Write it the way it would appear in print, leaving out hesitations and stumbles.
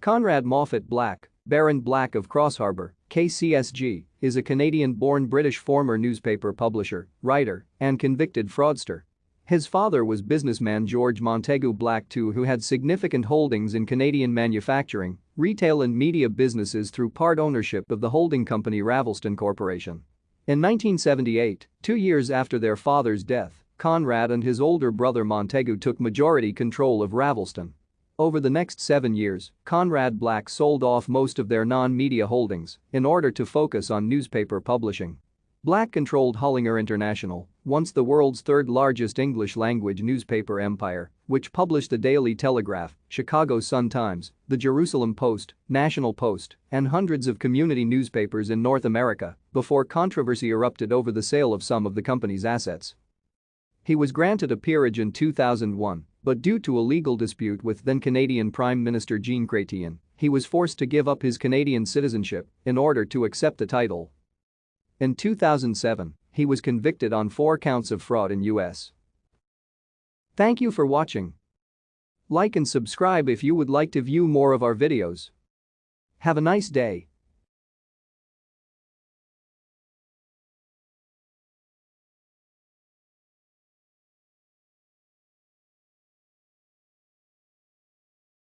Conrad Moffat Black, Baron Black of Crossharbour, KCSG, is a Canadian-born British former newspaper publisher, writer, and convicted fraudster. His father was businessman George Montegu Black II, who had significant holdings in Canadian manufacturing, retail and media businesses through part ownership of the holding company Ravelston Corporation. In 1978, 2 years after their father's death, Conrad and his older brother Montegu took majority control of Ravelston. Over the next 7 years, Conrad Black sold off most of their non-media holdings in order to focus on newspaper publishing. Black controlled Hollinger International, once the world's third-largest English-language newspaper empire, which published the Daily Telegraph, Chicago Sun-Times, the Jerusalem Post, National Post, and hundreds of community newspapers in North America, before controversy erupted over the sale of some of the company's assets. He was granted a peerage in 2001, but due to a legal dispute with then-Canadian Prime Minister Jean Chrétien, he was forced to give up his Canadian citizenship in order to accept the title. In 2007, he was convicted on 4 counts of fraud in U.S. Thank you for watching. Like and subscribe if you would like to view more of our videos. Have a nice day.